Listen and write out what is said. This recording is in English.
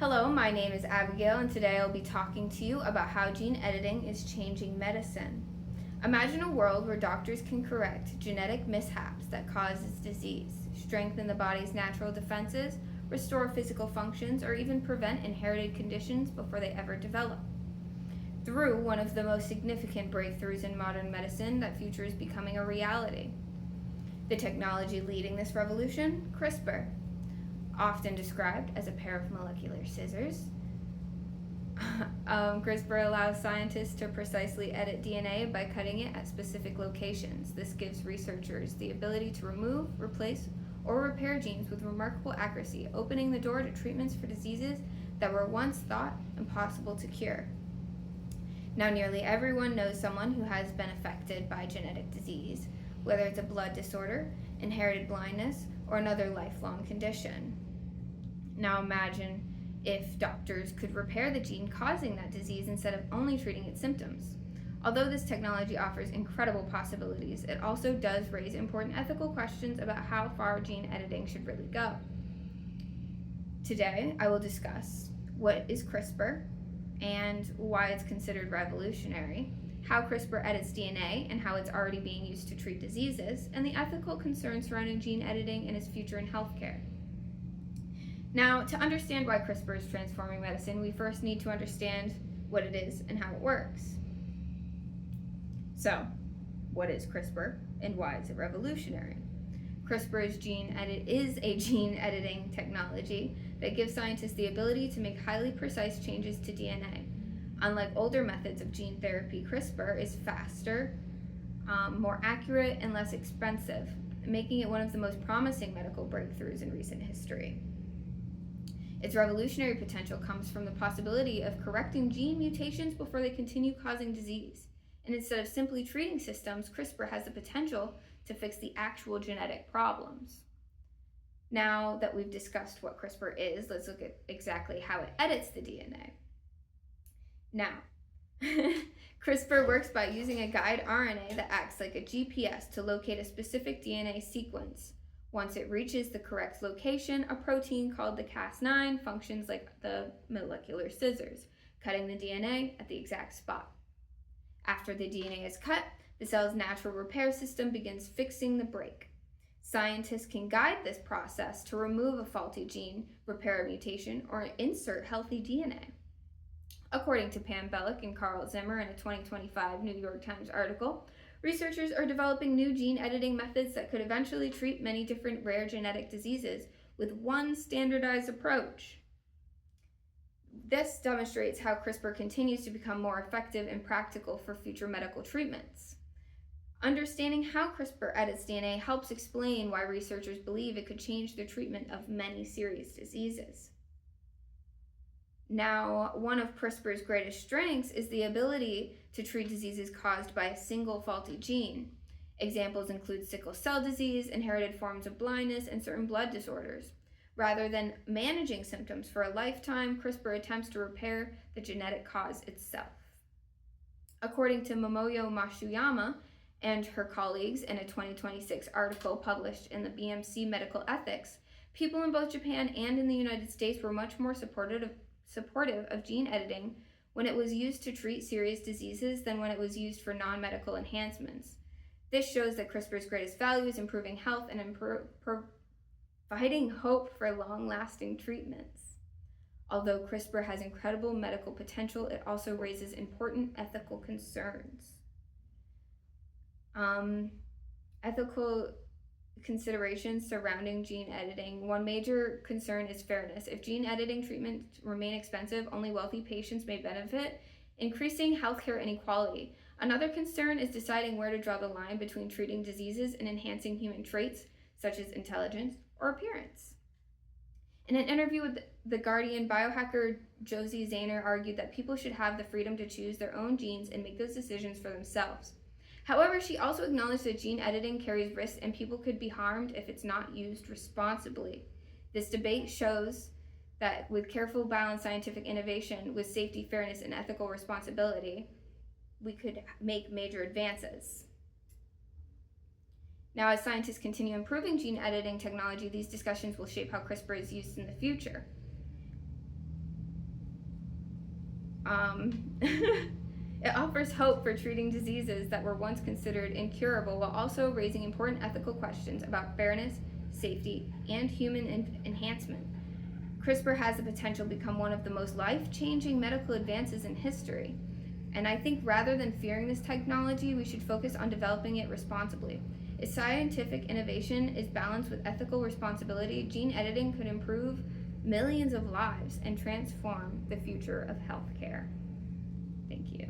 Hello, my name is Abigail, and today I'll be talking to you about how gene editing is changing medicine. Imagine a world where doctors can correct genetic mishaps that causes disease, strengthen the body's natural defenses, restore physical functions, or even prevent inherited conditions before they ever develop. Through one of the most significant breakthroughs in modern medicine, that future is becoming a reality. The technology leading this revolution, CRISPR. Often described as a pair of molecular scissors. CRISPR allows scientists to precisely edit DNA by cutting it at specific locations. This gives researchers the ability to remove, replace, or repair genes with remarkable accuracy, opening the door to treatments for diseases that were once thought impossible to cure. Now, nearly everyone knows someone who has been affected by genetic disease, whether it's a blood disorder, inherited blindness, or another lifelong condition. Now imagine if doctors could repair the gene causing that disease instead of only treating its symptoms. Although this technology offers incredible possibilities, it also does raise important ethical questions about how far gene editing should really go. Today, I will discuss what is CRISPR and why it's considered revolutionary, how CRISPR edits DNA and how it's already being used to treat diseases, and the ethical concerns surrounding gene editing and its future in healthcare. Now, to understand why CRISPR is transforming medicine, we first need to understand what it is and how it works. So, what is CRISPR and why is it revolutionary? CRISPR is a gene editing technology that gives scientists the ability to make highly precise changes to DNA. Unlike older methods of gene therapy, CRISPR is faster, more accurate, and less expensive, making it one of the most promising medical breakthroughs in recent history. Its revolutionary potential comes from the possibility of correcting gene mutations before they continue causing disease. And instead of simply treating symptoms, CRISPR has the potential to fix the actual genetic problems. Now that we've discussed what CRISPR is, let's look at exactly how it edits the DNA. Now, CRISPR works by using a guide RNA that acts like a GPS to locate a specific DNA sequence. Once it reaches the correct location, a protein called the Cas9 functions like the molecular scissors, cutting the DNA at the exact spot. After the DNA is cut, the cell's natural repair system begins fixing the break. Scientists can guide this process to remove a faulty gene, repair a mutation, or insert healthy DNA. According to Pam Bellick and Carl Zimmer in a 2025 New York Times article, researchers are developing new gene editing methods that could eventually treat many different rare genetic diseases with one standardized approach. This demonstrates how CRISPR continues to become more effective and practical for future medical treatments. Understanding how CRISPR edits DNA helps explain why researchers believe it could change the treatment of many serious diseases. Now, one of CRISPR's greatest strengths is the ability to treat diseases caused by a single faulty gene. Examples include sickle cell disease, inherited forms of blindness, and certain blood disorders. Rather than managing symptoms for a lifetime, CRISPR attempts to repair the genetic cause itself. According to Momoyo Matsuyama and her colleagues in a 2026 article published in the BMC Medical Ethics, people in both Japan and in the United States were much more supportive of gene editing when it was used to treat serious diseases than when it was used for non-medical enhancements. This shows that CRISPR's greatest value is improving health and providing hope for long-lasting treatments. Although CRISPR has incredible medical potential, it also raises important ethical concerns. Ethical considerations surrounding gene editing. One major concern is fairness. If gene editing treatments remain expensive, only wealthy patients may benefit, increasing healthcare inequality. Another concern is deciding where to draw the line between treating diseases and enhancing human traits, such as intelligence or appearance. In an interview with The Guardian, biohacker Josie Zahner argued that people should have the freedom to choose their own genes and make those decisions for themselves. However, she also acknowledged that gene editing carries risks and people could be harmed if it's not used responsibly. This debate shows that with careful, balanced scientific innovation, with safety, fairness, and ethical responsibility, we could make major advances. Now, as scientists continue improving gene editing technology, these discussions will shape how CRISPR is used in the future. It offers hope for treating diseases that were once considered incurable while also raising important ethical questions about fairness, safety, and human enhancement. CRISPR has the potential to become one of the most life-changing medical advances in history. And I think rather than fearing this technology, we should focus on developing it responsibly. If scientific innovation is balanced with ethical responsibility, gene editing could improve millions of lives and transform the future of healthcare.